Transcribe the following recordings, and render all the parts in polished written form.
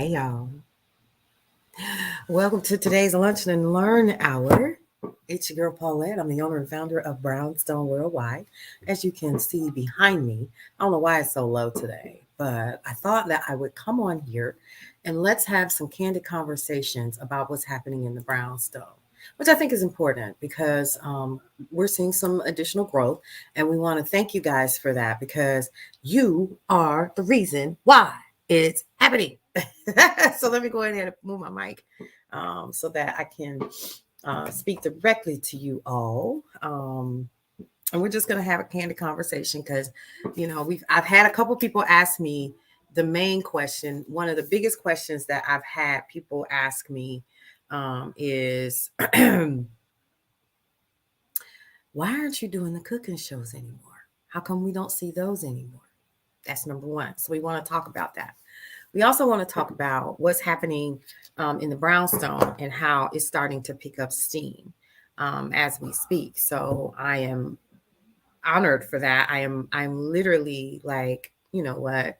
Hey, y'all. Welcome to today's Lunch and Learn Hour. It's your girl, Paulette. I'm the owner and founder of Brownstone Worldwide. As you can see behind me, I don't know why it's so low today, but I thought that I would come on here and let's have some candid conversations about what's happening in the Brownstone, which I think is important because we're seeing some additional growth. And we want to thank you guys for that because you are the reason why it's happening. So let me go ahead and move my mic so that I can speak directly to you all. And we're just going to have a candid conversation because, I've had a couple people ask me the main question. One of the biggest questions that I've had people ask me is, why aren't you doing the cooking shows anymore? How come we don't see those anymore? That's number one. So we want to talk about that. We also want to talk about what's happening in the Brownstone and how it's starting to pick up steam as we speak. So I am honored for that. I'm literally like, you know what?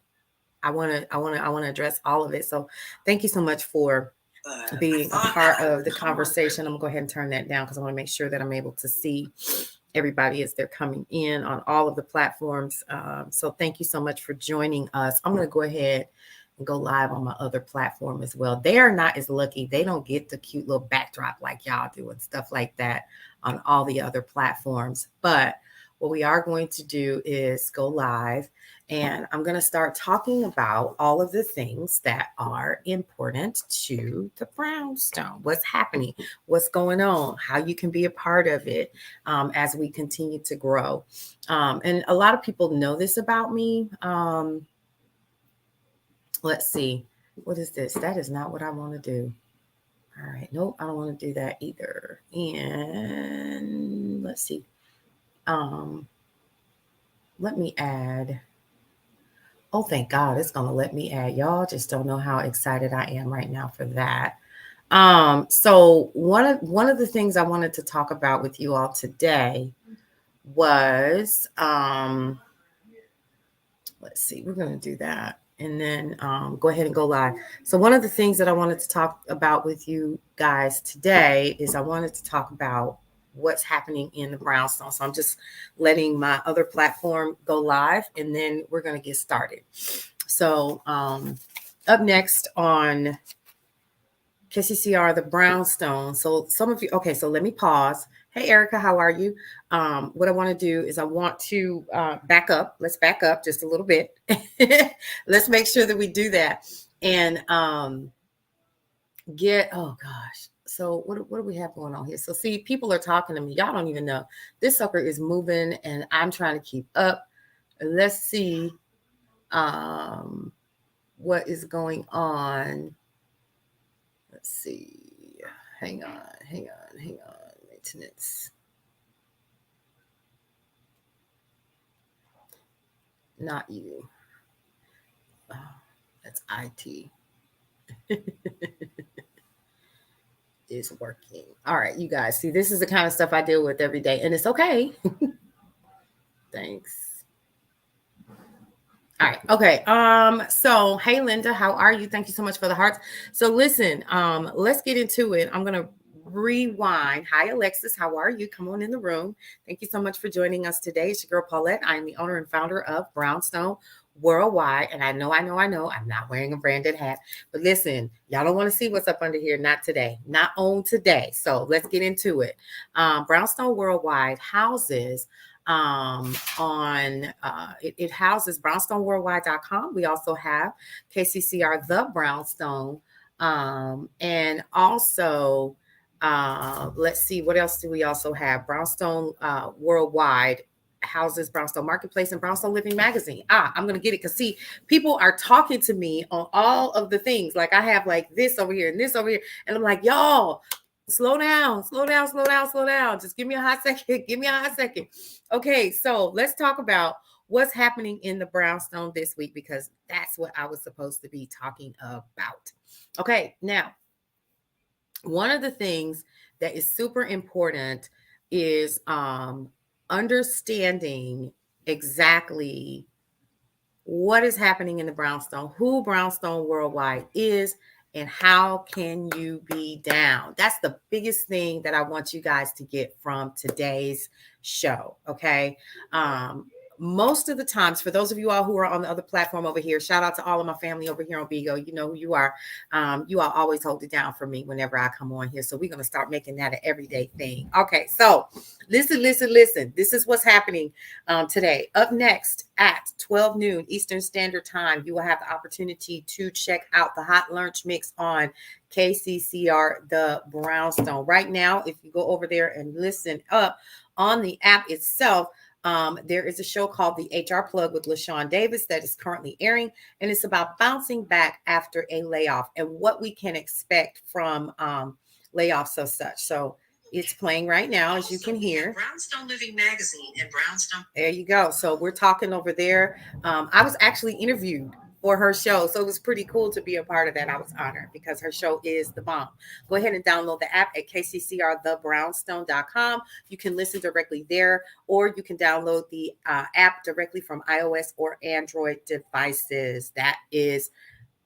I want to address all of it. So thank you so much for being a part of the conversation. I'm gonna go ahead and turn that down because I want to make sure that I'm able to see everybody as they're coming in on all of the platforms. So thank you so much for joining us. I'm going to go ahead and go live on my other platform as well. They are not as lucky. They don't get the cute little backdrop like y'all do and stuff like that on all the other platforms. But what we are going to do is go live and I'm going to start talking about all of the things that are important to the Brownstone. What's happening, what's going on, how you can be a part of it as we continue to grow. And a lot of people know this about me. Let's see. What is this? That is not what I want to do. All right. Nope, I don't want to do that either. And let's see. Let me add. Oh, thank God, it's gonna let me add. Y'all just don't know how excited I am right now for that. So one of the things I wanted to talk about with you all today was let's see, we're gonna do that and then go ahead and go live. So one of the things that I wanted to talk about with you guys today is I wanted to talk about what's happening in the Brownstone. So I'm just letting my other platform go live and then we're going to get started. So up next on KCCR, the Brownstone. So some of you, okay, so let me pause. Hey, Erica, how are you? What I want to do is I want to back up. Let's back up just a little bit. Let's make sure that we do that. And oh gosh. So what do we have going on here? So see, people are talking to me. Y'all don't even know. This sucker is moving and I'm trying to keep up. Let's see what is going on. Let's see. Hang on. Maintenance. Not you. Oh, that's IT. Is working. All right, you guys. See, this is the kind of stuff I deal with every day, and it's okay. Thanks. All right. Okay. So hey Linda, how are you? Thank you so much for the hearts. So listen, let's get into it. I'm gonna rewind. Hi Alexis, how are you? Come on in the room. Thank you so much for joining us today. It's your girl Paulette. I'm the owner and founder of Brownstone Worldwide. And I know, I'm not wearing a branded hat. But listen, y'all don't want to see what's up under here. Not today. Not on today. So let's get into it. Brownstone Worldwide houses it houses brownstoneworldwide.com. We also have KCCR The Brownstone. And also, let's see, what else do we also have? Brownstone Worldwide houses Brownstone Marketplace and Brownstone Living Magazine. I'm going to get it because see, people are talking to me on all of the things. Like I have like this over here and this over here. And I'm like, y'all, slow down. Just give me a hot second. Okay, so let's talk about what's happening in the Brownstone this week because that's what I was supposed to be talking about. Okay, now, one of the things that is super important is understanding exactly what is happening in the brownstone, who Brownstone Worldwide is, and how can you be down. That's the biggest thing that I want you guys to get from today's show. Okay. Most of the times, for those of you all who are on the other platform over here, shout out to all of my family over here on Bigo. You know who you are. You all always hold it down for me whenever I come on here. So we're going to start making that an everyday thing. Okay. So listen. This is what's happening today. Up next at 12 noon Eastern Standard Time, you will have the opportunity to check out the Hot Lunch Mix on KCCR, the Brownstone. Right now, if you go over there and listen up on the app itself, there is a show called The HR Plug with LaShawn Davis that is currently airing, and it's about bouncing back after a layoff and what we can expect from layoffs or such. So it's playing right now, as you can hear. Brownstone Living Magazine and Brownstone. There you go. So we're talking over there. I was actually interviewed for her show, so it was pretty cool to be a part of that. I was honored because her show is the bomb. Go ahead and download the app at kccrthebrownstone.com. You can listen directly there, or you can download the app directly from iOS or Android devices. That is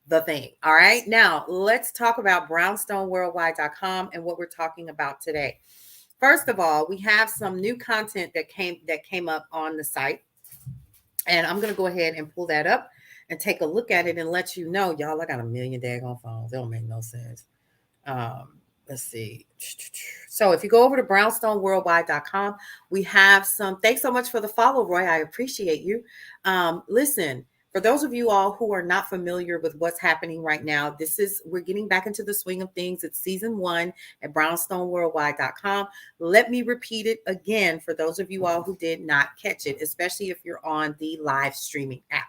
the thing. All right. Now let's talk about brownstoneworldwide.com and what we're talking about today. First of all, we have some new content that came up on the site. And I'm going to go ahead and pull that up and take a look at it and let you know, y'all, I got a million daggone phones. They don't make no sense. Let's see. So if you go over to brownstoneworldwide.com, we have some, thanks so much for the follow, Roy. I appreciate you. Listen, for those of you all who are not familiar with what's happening right now, we're getting back into the swing of things. It's season 1 at brownstoneworldwide.com. Let me repeat it again for those of you all who did not catch it, especially if you're on the live streaming app.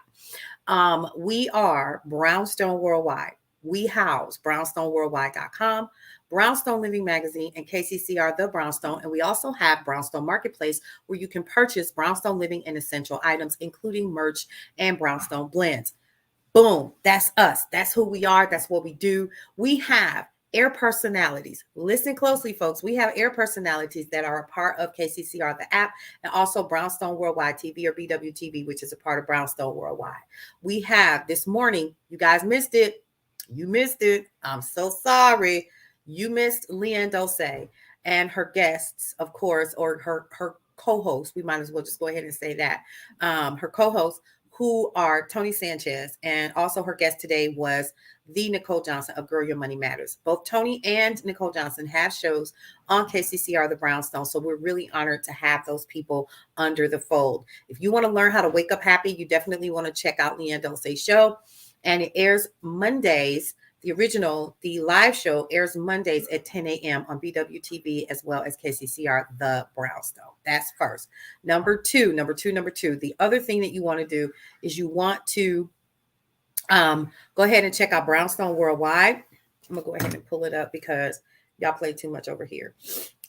We are Brownstone Worldwide. We house brownstoneworldwide.com, Brownstone Living Magazine, and KCCR The Brownstone. And we also have Brownstone Marketplace, where you can purchase Brownstone Living and essential items, including merch and Brownstone blends. Boom. That's us. That's who we are. That's what we do. We have air personalities. Listen closely, folks. We have air personalities that are a part of KCCR, the app, and also Brownstone Worldwide TV, or BWTV, which is a part of Brownstone Worldwide. We have this morning, you guys missed it. You missed it. I'm so sorry. You missed Leanne Dose and her guests, of course, or her co-host. We might as well just go ahead and say that. Her co-hosts, who are Tony Sanchez, and also her guest today was the Nicole Johnson of Girl Your Money Matters. Both Tony and Nicole Johnson have shows on KCCR, the Brownstone. So we're really honored to have those people under the fold. If you want to learn how to wake up happy, you definitely want to check out Leanne Dose's show. And it airs Mondays. The live show airs Mondays at 10 a.m. on BWTV, as well as KCCR, the Brownstone. That's first. Number two. The other thing that you want to do is you want to go ahead and check out Brownstone Worldwide. I'm going to go ahead and pull it up because y'all play too much over here.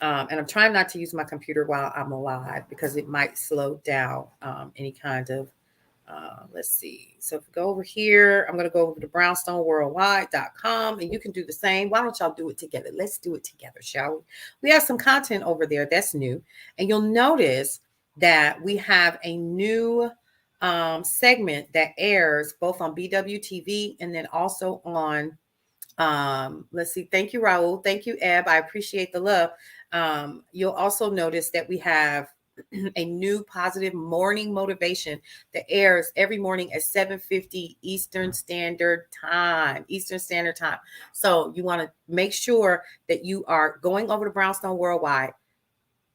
And I'm trying not to use my computer while I'm live because it might slow down any kind of let's see. So if we go over here, I'm going to go over to brownstoneworldwide.com, and you can do the same. Why don't y'all do it together? Let's do it together, shall we? We have some content over there that's new, and you'll notice that we have a new segment that airs both on BWTV and then also on let's see. Thank you, Raul. Thank you, Eb. I appreciate the love. You'll also notice that we have a new positive morning motivation that airs every morning at 7:50 Eastern Standard Time. So you want to make sure that you are going over to Brownstone Worldwide.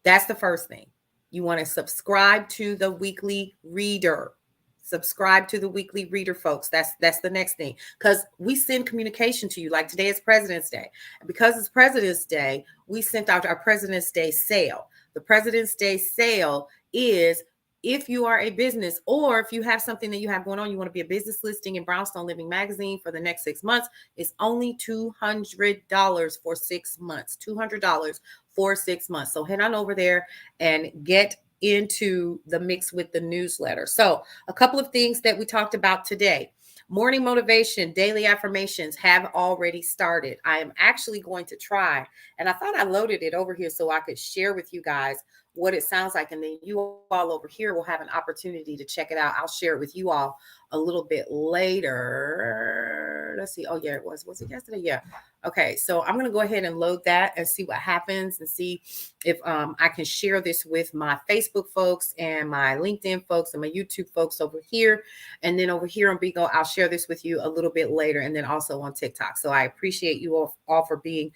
That's the first thing. You want to subscribe to the weekly reader. Subscribe to the weekly reader, folks. That's the next thing, because we send communication to you. Like today is President's Day. And because it's President's Day, we sent out our President's Day sale. The President's Day sale is, if you are a business, or if you have something that you have going on, you want to be a business listing in Brownstone Living Magazine for the next 6 months, it's only $200 for 6 months. $200 for 6 months. So head on over there and get into the mix with the newsletter. So a couple of things that we talked about today. Morning motivation, daily affirmations have already started. I am actually going to try, and I thought I loaded it over here so I could share with you guys what it sounds like. And then you all over here will have an opportunity to check it out. I'll share it with you all a little bit later. Let's see. Oh, yeah, it was. Was it yesterday? Yeah. Okay. So I'm going to go ahead and load that and see what happens and see if I can share this with my Facebook folks and my LinkedIn folks and my YouTube folks over here. And then over here on Bigo, I'll share this with you a little bit later, and then also on TikTok. So I appreciate you all for being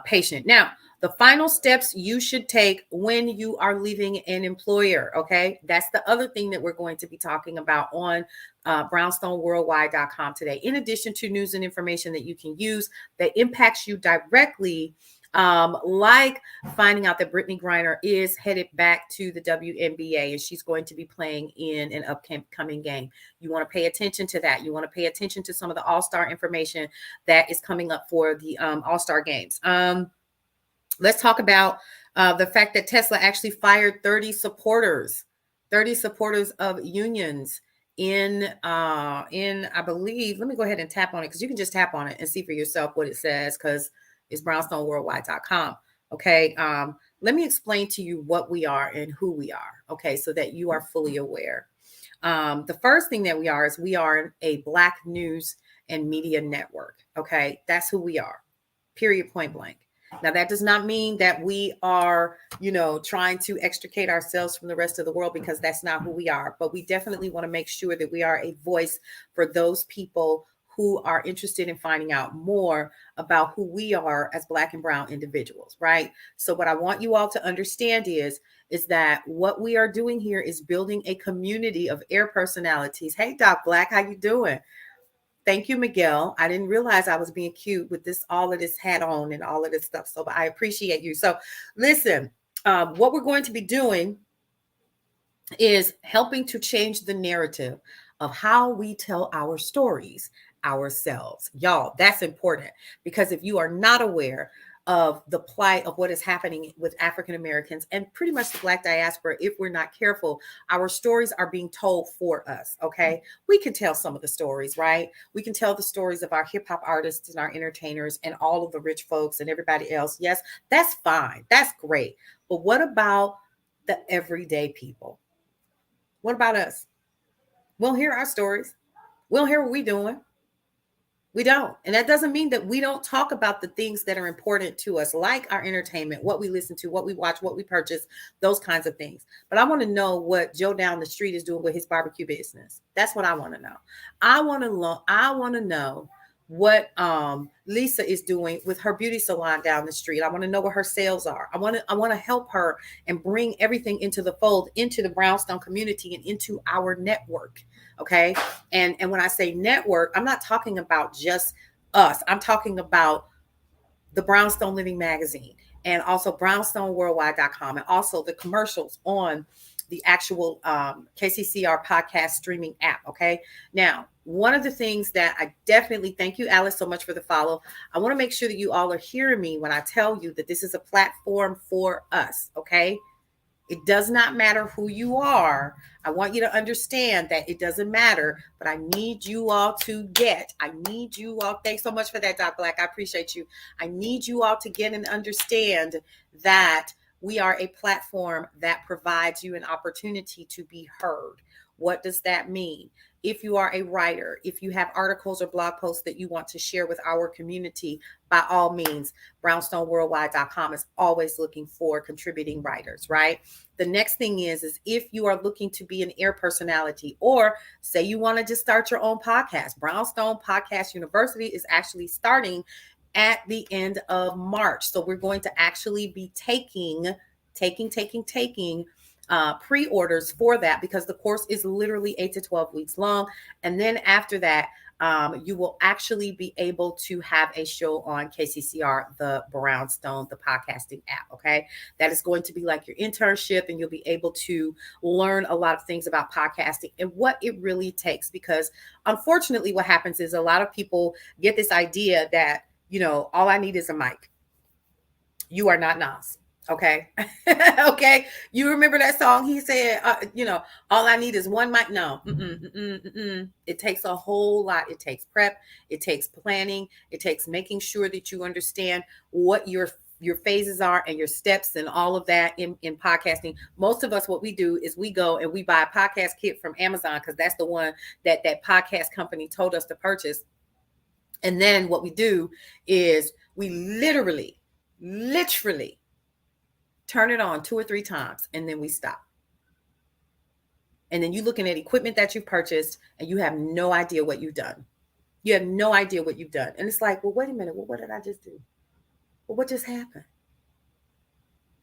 patient. Now, the final steps you should take when you are leaving an employer. Okay. That's the other thing that we're going to be talking about on brownstoneworldwide.com today. In addition to news and information that you can use that impacts you directly, like finding out that Brittany Griner is headed back to the WNBA and she's going to be playing in an upcoming game. You want to pay attention to that. You want to pay attention to some of the all-star information that is coming up for the all-star games. Let's talk about the fact that Tesla actually fired 30 supporters of unions in I believe, let me go ahead and tap on it because you can just tap on it and see for yourself what it says because it's brownstoneworldwide.com. Okay. Let me explain to you what we are and who we are. Okay. So that you are fully aware. The first thing that we are is we are a Black news and media network. Okay. That's who we are. Period. Point blank. Now, that does not mean that we are, trying to extricate ourselves from the rest of the world, because that's not who we are. But we definitely want to make sure that we are a voice for those people who are interested in finding out more about who we are as Black and brown individuals, right? So what I want you all to understand is that what we are doing here is building a community of air personalities. Hey, Doc Black, how you doing? Thank you, Miguel. I didn't realize I was being cute with all of this hat on and all of this stuff. So I appreciate you. So listen, what we're going to be doing is helping to change the narrative of how we tell our stories ourselves. Y'all, that's important, because if you are not aware of the plight of what is happening with African Americans and pretty much the Black diaspora, if we're not careful, our stories are being told for us. Okay. We can tell some of the stories, right? We can tell the stories of our hip hop artists and our entertainers and all of the rich folks and everybody else. Yes, that's fine. That's great. But what about the everyday people? What about us? We don't hear our stories. We don't hear what we're doing. We don't. And that doesn't mean that we don't talk about the things that are important to us, like our entertainment, what we listen to, what we watch, what we purchase, those kinds of things. But I want to know what Joe down the street is doing with his barbecue business. That's what I want to know. I want to know what Lisa is doing with her beauty salon down the street. I want to know what her sales are. I want to help her and bring everything into the fold, into the Brownstone community and into our network. Okay. And when I say network, I'm not talking about just us. I'm talking about the Brownstone Living Magazine and also brownstoneworldwide.com and also the commercials on the actual KCCR podcast streaming app. Okay. Now, one of the things that I definitely, thank you, Alice, so much for the follow. I want to make sure that you all are hearing me when I tell you that this is a platform for us. Okay. It does not matter who you are. I want you to understand that it doesn't matter, but I need you all thanks so much for that, Doc Black. I appreciate you. I need you all to get and understand that we are a platform that provides you an opportunity to be heard. What does that mean? If you are a writer, if you have articles or blog posts that you want to share with our community, by all means, brownstoneworldwide.com is always looking for contributing writers, right? The next thing is if you are looking to be an air personality, or say you want to just start your own podcast, Brownstone Podcast University is actually starting at the end of March. So we're going to actually be taking pre-orders for that, because the course is literally 8 to 12 weeks long. And then after that, you will actually be able to have a show on KCCR, the Brownstone, the podcasting app. Okay. That is going to be like your internship, and you'll be able to learn a lot of things about podcasting and what it really takes. Because unfortunately, what happens is a lot of people get this idea that, all I need is a mic. You are not Nas. Okay. Okay. You remember that song? He said, all I need is one mic. No. It takes a whole lot. It takes prep. It takes planning. It takes making sure that you understand what your your phases are and your steps and all of that in podcasting. Most of us, what we do is we go and we buy a podcast kit from Amazon because that's the one that podcast company told us to purchase. And then what we do is we literally turn it on 2 or 3 times and then we stop. And then you're looking at equipment that you purchased and you have no idea what you've done. You have no idea what you've done. And it's like, well, wait a minute. Well, what did I just do? Well, what just happened?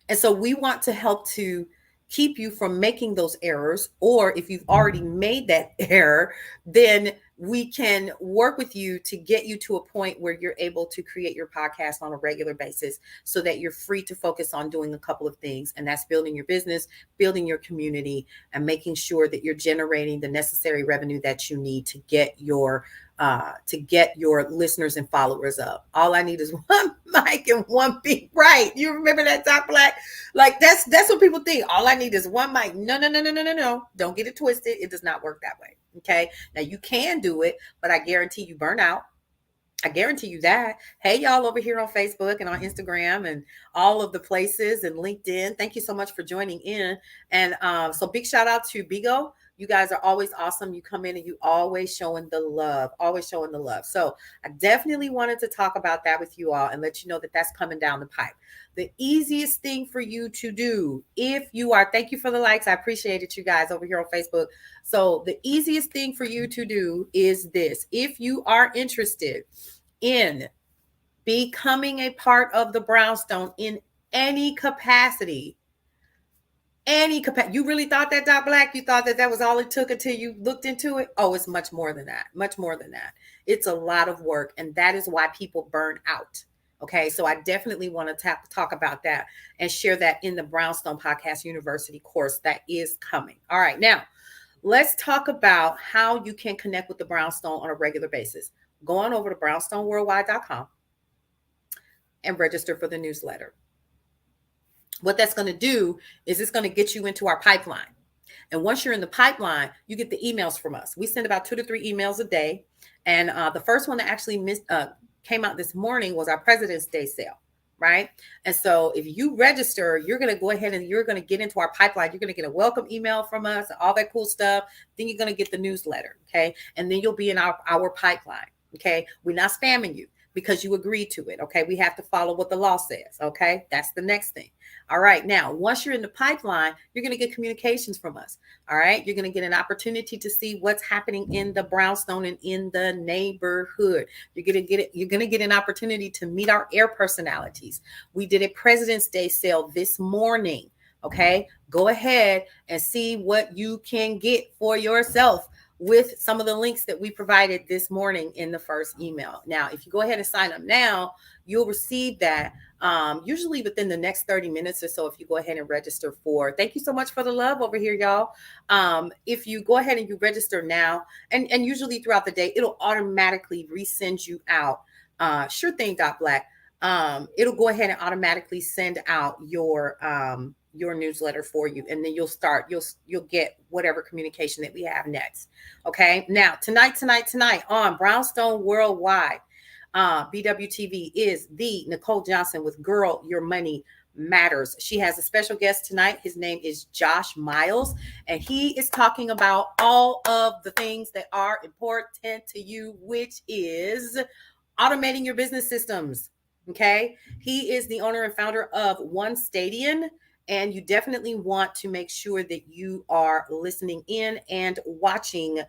And so we want to help to keep you from making those errors. Or if you've already made that error, then we can work with you to get you to a point where you're able to create your podcast on a regular basis so that you're free to focus on doing a couple of things. And that's building your business, building your community, and making sure that you're generating the necessary revenue that you need to get your listeners and followers up. All I need is one mic and one beat. Right. You remember that, Doc Black? Like that's what people think. All I need is one mic. No. Don't get it twisted. It does not work that way. Okay. Now you can do it, but I guarantee you burn out. I guarantee you that. Hey, y'all over here on Facebook and on Instagram and all of the places and LinkedIn. Thank you so much for joining in. And so big shout out to Bigo. You guys are always awesome. You come in and you always showing the love, So I definitely wanted to talk about that with you all and let you know that that's coming down the pipe. The easiest thing for you to do if you are, thank you for the likes. I appreciate it, you guys over here on Facebook. So the easiest thing for you to do is this. If you are interested in becoming a part of the Brownstone in any capacity, you really thought that, Doc Black? You thought that was all it took until you looked into it? Oh, it's much more than that. It's a lot of work, and that is why people burn out. Okay, so I definitely want to talk about that and share that in the Brownstone Podcast University course that is coming. All right, now let's talk about how you can connect with the Brownstone on a regular basis. Go on over to brownstoneworldwide.com and register for the newsletter. What that's going to do is it's going to get you into our pipeline. And once you're in the pipeline, you get the emails from us. We send about 2 to 3 emails a day. And the first one that actually came out this morning was our President's Day sale, right? And so if you register, you're going to go ahead and you're going to get into our pipeline. You're going to get a welcome email from us, all that cool stuff. Then you're going to get the newsletter, okay? And then you'll be in our pipeline, okay? We're not spamming you because you agreed to it, okay? We have to follow what the law says, okay? That's the next thing. All right, now, once you're in the pipeline, you're going to get communications from us, all right? You're going to get an opportunity to see what's happening in the Brownstone and in the neighborhood. You're going to get an opportunity to meet our air personalities. We did a President's Day sale this morning, okay? Go ahead and see what you can get for yourself with some of the links that we provided this morning in the first email. Now, if you go ahead and sign up now, you'll receive that usually within the next 30 minutes or so if you go ahead and register for. Thank you so much for the love over here, y'all. If you go ahead and you register now, and usually throughout the day, it'll automatically resend you out. Sure thing, Doc Black. It'll go ahead and automatically send out your newsletter for you, and then you'll get whatever communication that we have next. Okay, now tonight on Brownstone Worldwide, BWTV is the Nicole Johnson with Girl Your Money Matters. She has a special guest tonight. His name is Josh Miles, and he is talking about all of the things that are important to you, which is automating your business systems. Okay, he is the owner and founder of One Stadion. And you definitely want to make sure that you are listening in and watching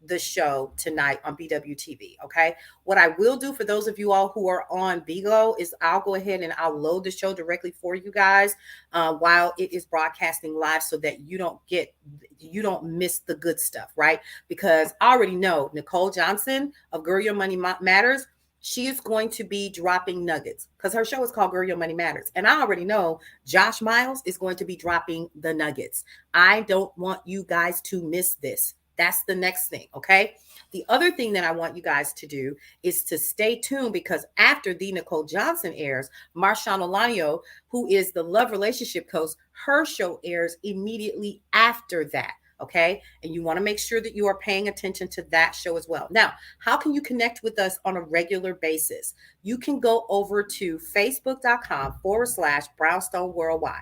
the show tonight on BWTV. Okay. What I will do for those of you all who are on Bigo is I'll go ahead and I'll load the show directly for you guys while it is broadcasting live so that you don't miss the good stuff, right? Because I already know Nicole Johnson of Girl Your Money Matters. She is going to be dropping nuggets because her show is called Girl Your Money Matters. And I already know Josh Miles is going to be dropping the nuggets. I don't want you guys to miss this. That's the next thing, okay? The other thing that I want you guys to do is to stay tuned because after the Nicole Johnson airs, Marshawn Olanio, who is the love relationship coach, her show airs immediately after that. Okay. And you want to make sure that you are paying attention to that show as well. Now, how can you connect with us on a regular basis? You can go over to facebook.com/Brownstone Worldwide.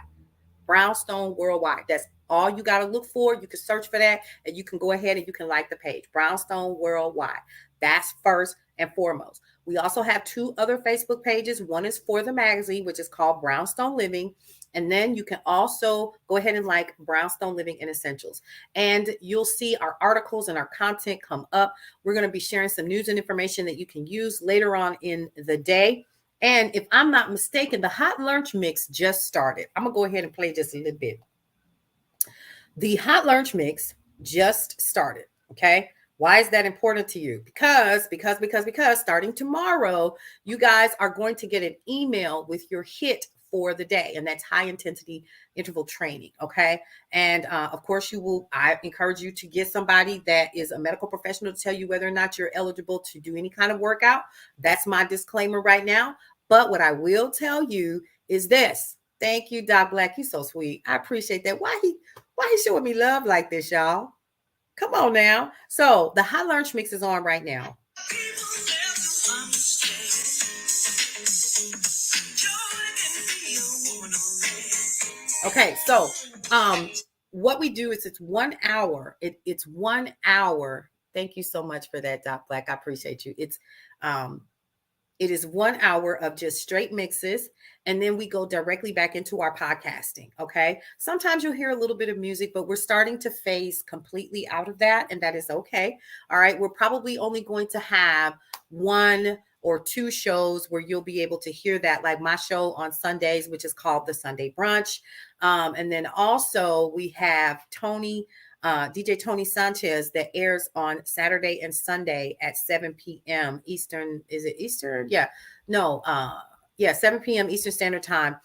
Brownstone Worldwide. That's all you got to look for. You can search for that and you can go ahead and you can like the page. Brownstone Worldwide. That's first and foremost. We also have two other Facebook pages. One is for the magazine, which is called Brownstone Living. And then you can also go ahead and like Brownstone Living and Essentials. And you'll see our articles and our content come up. We're going to be sharing some news and information that you can use later on in the day. And if I'm not mistaken, the hot lunch mix just started. I'm going to go ahead and play just a little bit. The hot lunch mix just started. Okay. Why is that important to you? Because starting tomorrow, you guys are going to get an email with your hit for the day. And that's high intensity interval training. Okay. And of course I encourage you to get somebody that is a medical professional to tell you whether or not you're eligible to do any kind of workout. That's my disclaimer right now. But what I will tell you is this. Thank you, Doc Black. You're so sweet. I appreciate that. Why he showing me love like this, y'all? Come on now. So the hot lunch mix is on right now. Okay, so what we do is it's 1 hour. It's 1 hour. Thank you so much for that, Doc Black. I appreciate you. It is 1 hour of just straight mixes. And then we go directly back into our podcasting. Okay. Sometimes you'll hear a little bit of music, but we're starting to phase completely out of that. And that is okay. All right. We're probably only going to have 1 or 2 shows where you'll be able to hear that, like my show on Sundays, which is called the Sunday Brunch. And then also we have DJ Tony Sanchez that airs on Saturday and Sunday at 7 p.m. Eastern. Is it Eastern? Yeah. No. 7 p.m. Eastern Standard Time.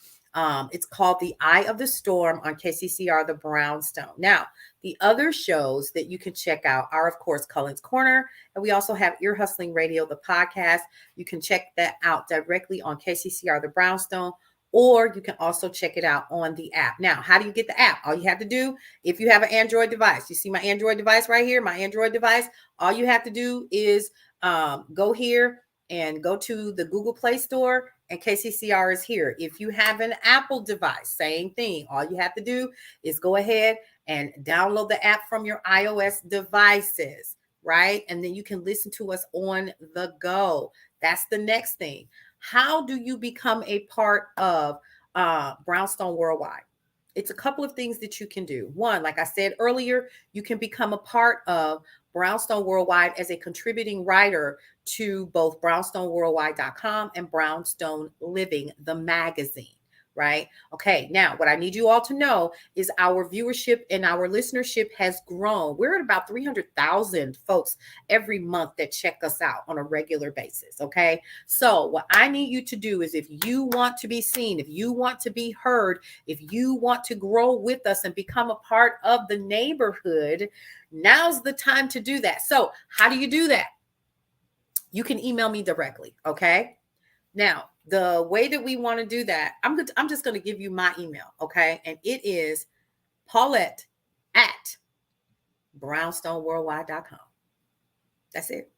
It's called The Eye of the Storm on KCCR, the Brownstone. Now, the other shows that you can check out are, of course, Cullen's Corner. And we also have Ear Hustling Radio, the podcast. You can check that out directly on KCCR, the Brownstone. Or you can also check it out on the app. Now, how do you get the app? All you have to do, if you have an Android device, you see my Android device right here, my Android device, all you have to do is go here and go to the Google Play Store, and KCCR is here. If you have an Apple device, same thing. All you have to do is go ahead and download the app from your iOS devices, right? And then you can listen to us on the go. That's the next thing. How do you become a part of Brownstone Worldwide? It's a couple of things that you can do. One, like I said earlier, you can become a part of Brownstone Worldwide as a contributing writer to both brownstoneworldwide.com and Brownstone Living, the magazine. Right? Okay. Now, what I need you all to know is our viewership and our listenership has grown. We're at about 300,000 folks every month that check us out on a regular basis. Okay. So what I need you to do is, if you want to be seen, if you want to be heard, if you want to grow with us and become a part of the neighborhood, now's the time to do that. So how do you do that? You can email me directly. Okay. Now, the way that we want to do that, I'm just going to give you my email, okay? And it is Paulette@brownstoneworldwide.com. That's it.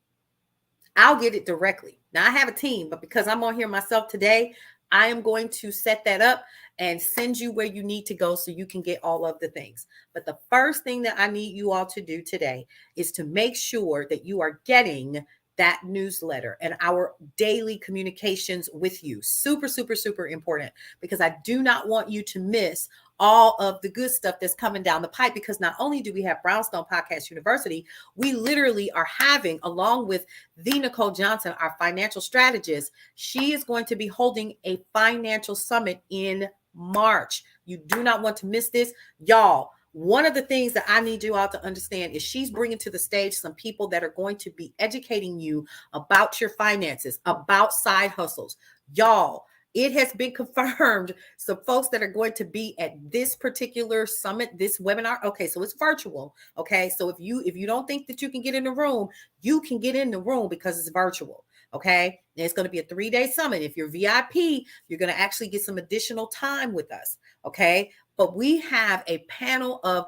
I'll get it directly. Now, I have a team, but because I'm on here myself today, I am going to set that up and send you where you need to go so you can get all of the things. But the first thing that I need you all to do today is to make sure that you are getting that newsletter and our daily communications with you. Super, super, super important, because I do not want you to miss all of the good stuff that's coming down the pipe, because not only do we have Brownstone Podcast University, we literally are having, along with the Nicole Johnson, our financial strategist, she is going to be holding a financial summit in March. You do not want to miss this, y'all. One of the things that I need you all to understand is she's bringing to the stage some people that are going to be educating you about your finances, about side hustles. Y'all, it has been confirmed. Some folks that are going to be at this particular summit, this webinar. Okay, so it's virtual. Okay, so if you don't think that you can get in the room, you can get in the room because it's virtual. Okay, and it's going to be a 3-day summit. If you're VIP, you're going to actually get some additional time with us. Okay, but we have a panel of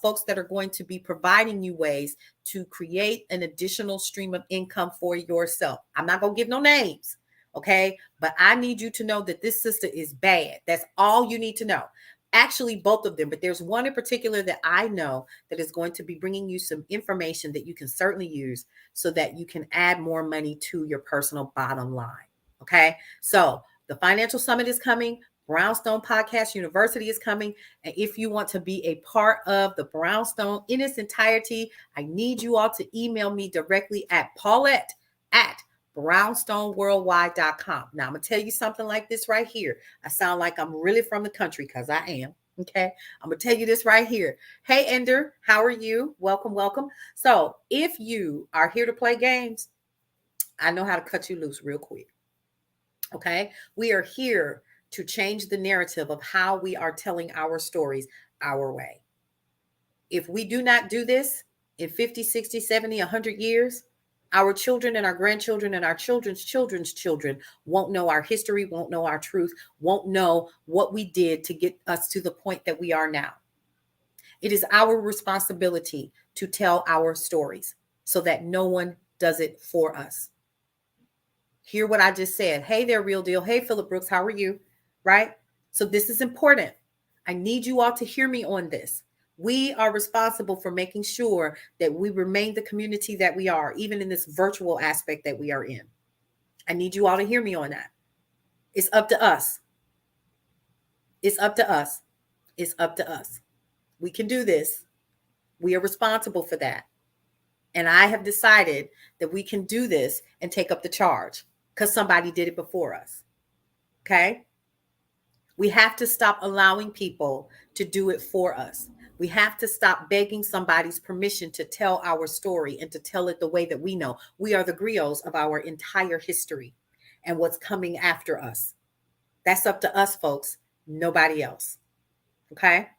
folks that are going to be providing you ways to create an additional stream of income for yourself. I'm not going to give no names, okay? But I need you to know that this sister is bad. That's all you need to know. Actually, both of them, but there's one in particular that I know that is going to be bringing you some information that you can certainly use so that you can add more money to your personal bottom line. Okay, so the Financial Summit is coming. Brownstone Podcast University is coming. And if you want to be a part of the Brownstone in its entirety, I need you all to email me directly at Paulette@brownstoneworldwide.com. Now, I'm going to tell you something like this right here. I sound like I'm really from the country because I am. Okay, I'm going to tell you this right here. Hey, Ender, how are you? Welcome, welcome. So if you are here to play games, I know how to cut you loose real quick. Okay, we are here to change the narrative of how we are telling our stories our way. If we do not do this in 50, 60, 70, 100 years, our children and our grandchildren and our children's children's children won't know our history, won't know our truth, won't know what we did to get us to the point that we are now. It is our responsibility to tell our stories so that no one does it for us. Hear what I just said. Hey there, Real Deal. Hey, Philip Brooks, how are you? Right? So this is important. I need you all to hear me on this. We are responsible for making sure that we remain the community that we are, even in this virtual aspect that we are in. I need you all to hear me on that. It's up to us. It's up to us. It's up to us. We can do this. We are responsible for that. And I have decided that we can do this and take up the charge because somebody did it before us. Okay? We have to stop allowing people to do it for us. We have to stop begging somebody's permission to tell our story and to tell it the way that we know. We are the griots of our entire history and what's coming after us. That's up to us, folks, nobody else. Okay?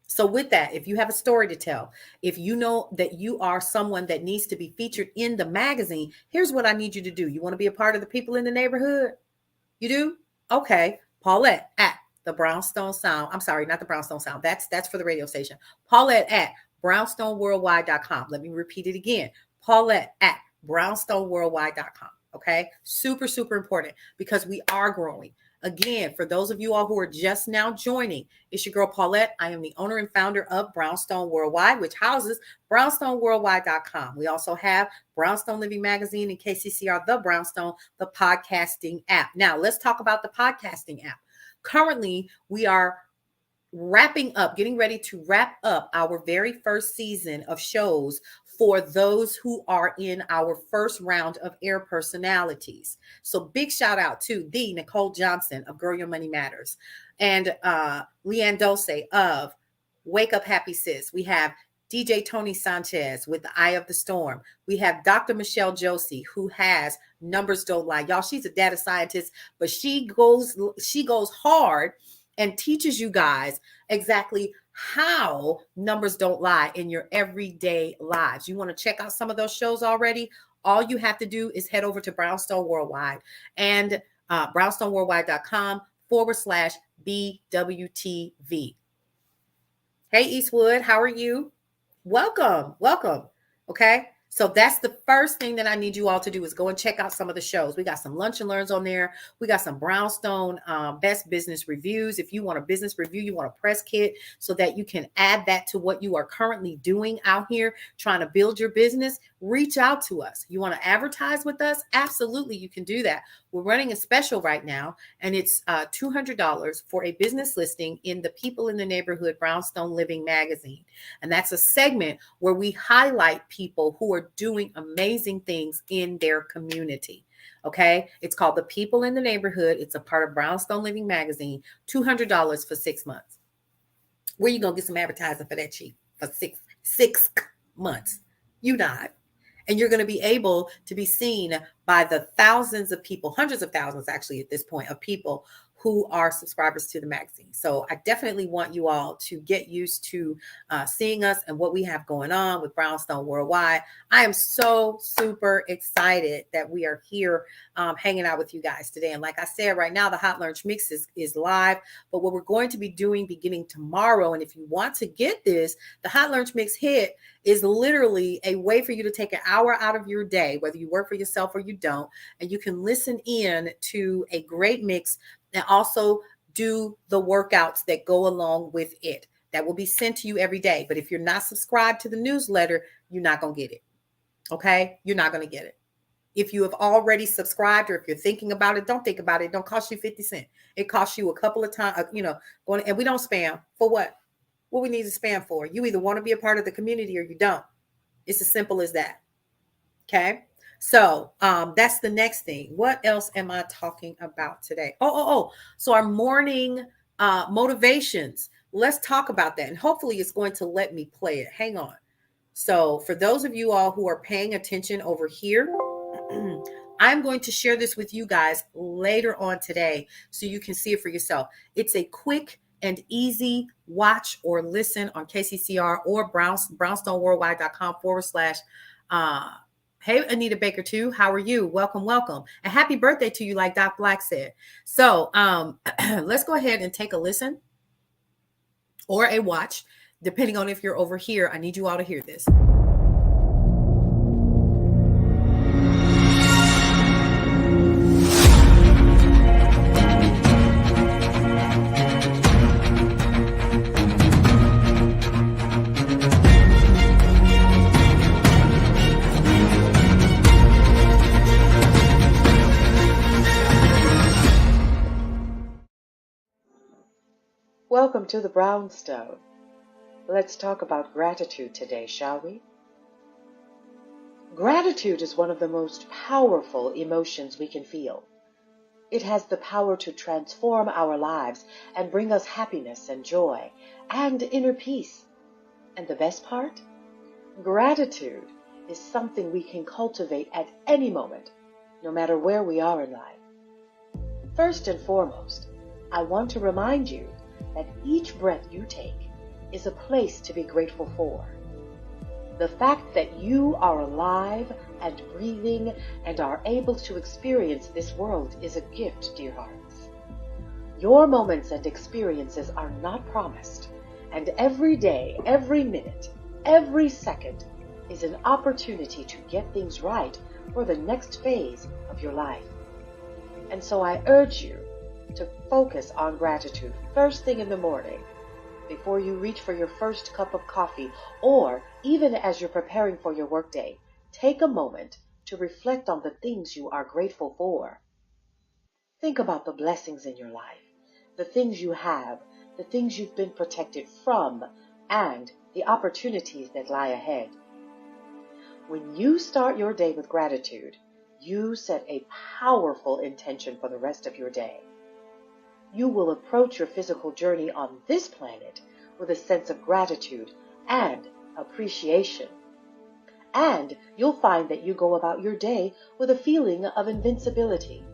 So with that, if you have a story to tell, if you know that you are someone that needs to be featured in the magazine, here's what I need you to do. You want to be a part of the people in the neighborhood? You do? Okay. Paulette at the Brownstone Sound. I'm sorry, not the Brownstone Sound. That's for the radio station. Paulette at brownstoneworldwide.com. Let me repeat it again. Paulette at brownstoneworldwide.com. Okay. Super, super important because we are growing. Again, for those of you all who are just now joining, it's your girl Paulette. I am the owner and founder of Brownstone Worldwide, which houses brownstoneworldwide.com. We also have Brownstone Living Magazine and KCCR, The Brownstone, the podcasting app. Now, let's talk about the podcasting app. Currently, we are getting ready to wrap up our very first season of shows for those who are in our first round of air personalities. So big shout out to the Nicole Johnson of Girl Your Money Matters and Leanne Dose of Wake Up Happy Sis. We have DJ Tony Sanchez with The Eye of the Storm. We have Dr. Michelle Josie, who has Numbers Don't Lie. Y'all, she's a data scientist, but she goes hard and teaches you guys exactly how numbers don't lie in your everyday lives. You want to check out some of those shows already? All you have to do is head over to Brownstone Worldwide and brownstoneworldwide.com/BWTV. Hey, Eastwood, how are you? Welcome, welcome. Okay. So that's the first thing that I need you all to do is go and check out some of the shows. We got some lunch and learns on there. We got some Brownstone best business reviews. If you want a business review, you want a press kit so that you can add that to what you are currently doing out here, trying to build your business, reach out to us. You want to advertise with us? Absolutely, you can do that. We're running a special right now, and it's $200 for a business listing in the People in the Neighborhood Brownstone Living magazine. And that's a segment where we highlight people who are doing amazing things in their community. Okay. It's called The People in the Neighborhood. It's a part of Brownstone Living magazine, $200 for 6 months. Where you going to get some advertising for that cheap for six months? You not. And you're going to be able to be seen by the thousands of people, hundreds of thousands actually at this point, of people who are subscribers to the magazine. So I definitely want you all to get used to seeing us and what we have going on with Brownstone Worldwide. I am so super excited that we are here hanging out with you guys today. And like I said, right now, the Hot Lunch Mix is live. But what we're going to be doing beginning tomorrow, and if you want to get this, the Hot Lunch Mix hit is literally a way for you to take an hour out of your day, whether you work for yourself or you don't, and you can listen in to a great mix and also do the workouts that go along with it. That will be sent to you every day. But if you're not subscribed to the newsletter, you're not going to get it. Okay? You're not going to get it. If you have already subscribed or if you're thinking about it, don't think about it. It don't cost you 50 cents. It costs you a couple of times, going, and we don't spam. For what? What we need to spam for? You either want to be a part of the community or you don't. It's as simple as that. Okay? So that's the next thing. What else am I talking about today? So our morning motivations. Let's talk about that. And hopefully it's going to let me play it. Hang on. So for those of you all who are paying attention over here, I'm going to share this with you guys later on today so you can see it for yourself. It's a quick and easy watch or listen on KCCR or brownstoneworldwide.com/. Hey, Anita Baker too. How are you? Welcome, welcome. And happy birthday to you, like Doc Black said. So let's go ahead and take a listen or a watch, depending on if you're over here. I need you all to hear this. Welcome to the Brownstone. Let's talk about gratitude today, shall we? Gratitude is one of the most powerful emotions we can feel. It has the power to transform our lives and bring us happiness and joy and inner peace. And the best part? Gratitude is something we can cultivate at any moment, no matter where we are in life. First and foremost, I want to remind you that each breath you take is a place to be grateful for. The fact that you are alive and breathing and are able to experience this world is a gift, dear hearts. Your moments and experiences are not promised, and every day, every minute, every second is an opportunity to get things right for the next phase of your life. And so I urge you to focus on gratitude first thing in the morning, before you reach for your first cup of coffee, or even as you're preparing for your workday. Take a moment to reflect on the things you are grateful for. Think about the blessings in your life, the things you have, the things you've been protected from, and the opportunities that lie ahead. When you start your day with gratitude, you set a powerful intention for the rest of your day. You will approach your physical journey on this planet with a sense of gratitude and appreciation. And you'll find that you go about your day with a feeling of invincibility.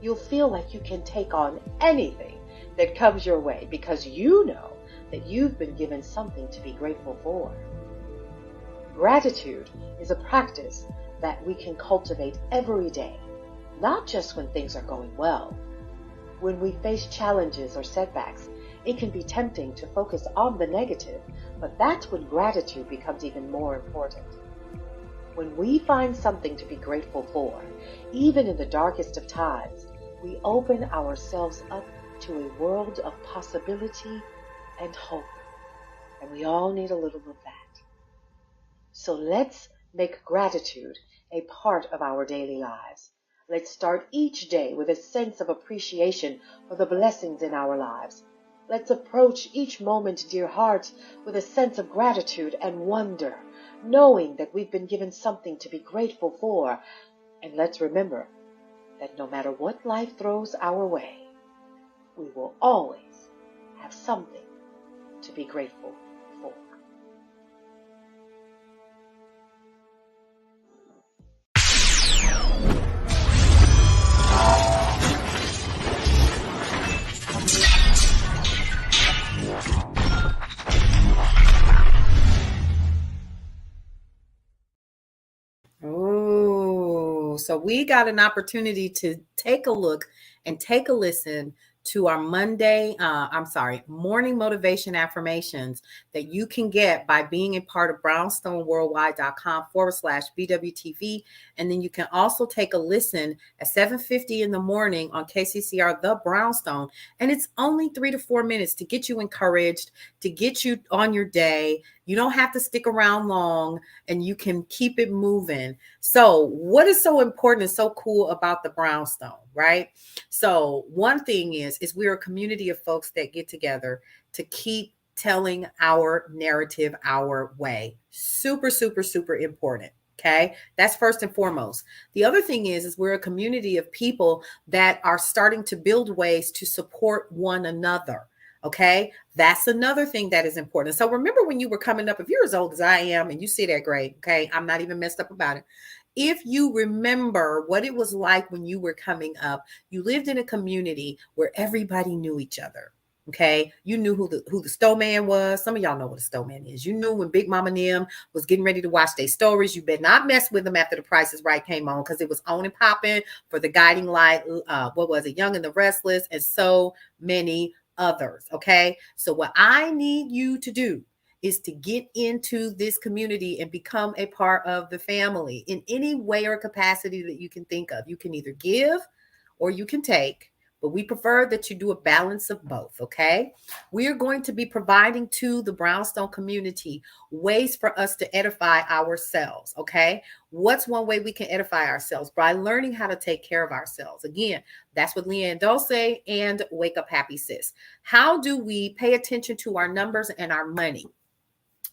You'll feel like you can take on anything that comes your way because you know that you've been given something to be grateful for. Gratitude is a practice that we can cultivate every day, not just when things are going well. When we face challenges or setbacks, it can be tempting to focus on the negative, but that's when gratitude becomes even more important. When we find something to be grateful for, even in the darkest of times, we open ourselves up to a world of possibility and hope. And we all need a little of that. So let's make gratitude a part of our daily lives. Let's start each day with a sense of appreciation for the blessings in our lives. Let's approach each moment, dear hearts, with a sense of gratitude and wonder, knowing that we've been given something to be grateful for. And let's remember that no matter what life throws our way, we will always have something to be grateful for. So we got an opportunity to take a look and take a listen to our morning motivation affirmations that you can get by being a part of brownstoneworldwide.com/BWTV. And then you can also take a listen at 7:50 in the morning on KCCR, The Brownstone. And it's only 3 to 4 minutes to get you encouraged, to get you on your day. You don't have to stick around long and you can keep it moving. So what is so important and so cool about the Brownstone, right? So one thing is we're a community of folks that get together to keep telling our narrative our way. Super, super, super important. Okay. That's first and foremost. The other thing is we're a community of people that are starting to build ways to support one another. Okay. That's another thing that is important. So remember when you were coming up, if you're as old as I am and you see that grade, okay, I'm not even messed up about it. If you remember what it was like when you were coming up, you lived in a community where everybody knew each other. Okay, you knew who the snowman was. Some of y'all know what a snowman is. You knew when Big Mama Nim was getting ready to watch their stories. You better not mess with them after The Price is Right came on, because it was on and popping for The Guiding Light. What was it? Young and the Restless, and so many others. Okay, so what I need you to do is to get into this community and become a part of the family in any way or capacity that you can think of. You can either give or you can take, but we prefer that you do a balance of both, okay? We are going to be providing to the Brownstone community ways for us to edify ourselves, okay? What's one way we can edify ourselves? By learning how to take care of ourselves. Again, that's what Leanne Dulce and Wake Up Happy Sis. How do we pay attention to our numbers and our money?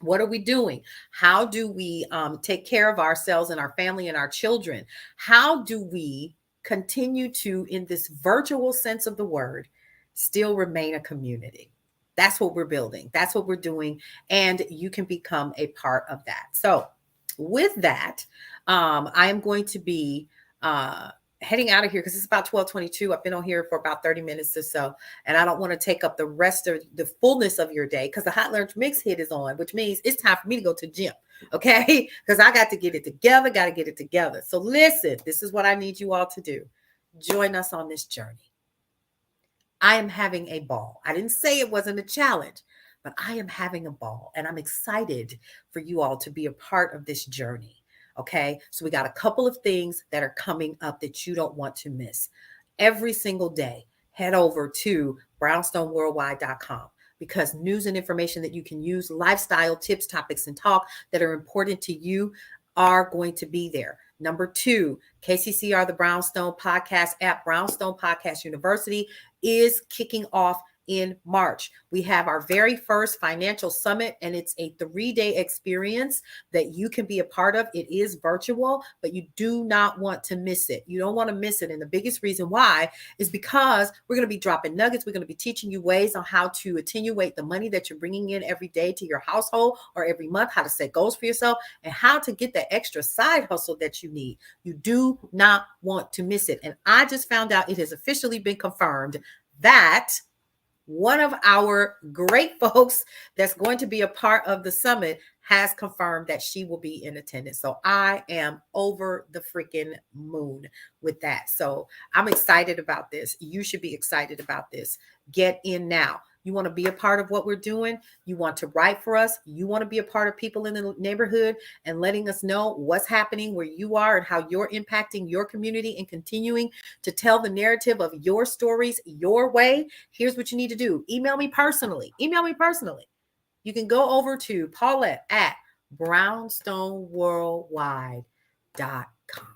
What are we doing? How do we take care of ourselves and our family and our children? How do we continue to, in this virtual sense of the word, still remain a community? That's what we're building. That's what we're doing. And you can become a part of that. So with that, I am going to be heading out of here because it's about 12:22. I've been on here for about 30 minutes or so, and I don't want to take up the rest of the fullness of your day because the Hot Lunch Mix hit is on, which means it's time for me to go to the gym. Okay, because I got to get it together. So listen, this is what I need you all to do. Join us on this journey. I am having a ball. I didn't say it wasn't a challenge, but I am having a ball, and I'm excited for you all to be a part of this journey. Okay, so we got a couple of things that are coming up that you don't want to miss. Every single day, head over to brownstoneworldwide.com, because news and information that you can use, lifestyle tips, topics, and talk that are important to you are going to be there. Number two, KCCR, the Brownstone Podcast app, Brownstone Podcast University is kicking off in March. We have our very first financial summit, and it's a 3-day experience that you can be a part of. It is virtual, but you do not want to miss it. You don't want to miss it. And the biggest reason why is because we're going to be dropping nuggets. We're going to be teaching you ways on how to attenuate the money that you're bringing in every day to your household or every month, how to set goals for yourself, and how to get that extra side hustle that you need. You do not want to miss it. And I just found out it has officially been confirmed that one of our great folks that's going to be a part of the summit has confirmed that she will be in attendance. So I am over the freaking moon with that. So I'm excited about this. You should be excited about this. Get in now. You want to be a part of what we're doing. You want to write for us. You want to be a part of people in the neighborhood and letting us know what's happening where you are and how you're impacting your community and continuing to tell the narrative of your stories your way. Here's what you need to do. Email me personally. You can go over to Paulette at brownstoneworldwide.com.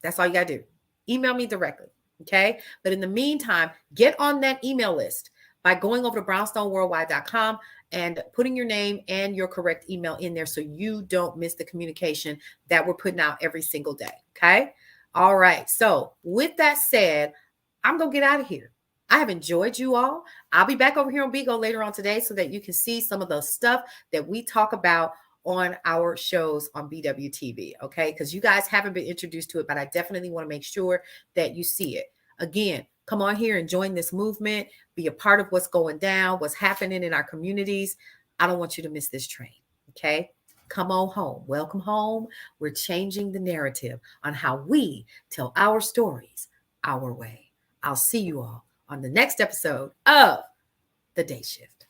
That's all you got to do. Email me directly. Okay. But in the meantime, get on that email list by going over to brownstoneworldwide.com and putting your name and your correct email in there so you don't miss the communication that we're putting out every single day. Okay. All right. So with that said, I'm going to get out of here. I have enjoyed you all. I'll be back over here on Bigo later on today so that you can see some of the stuff that we talk about on our shows on BWTV, okay? Because you guys haven't been introduced to it, but I definitely want to make sure that you see it. Again, come on here and join this movement. Be a part of what's going down, what's happening in our communities. I don't want you to miss this train, okay? Come on home. Welcome home. We're changing the narrative on how we tell our stories our way. I'll see you all on the next episode of The Day Shift.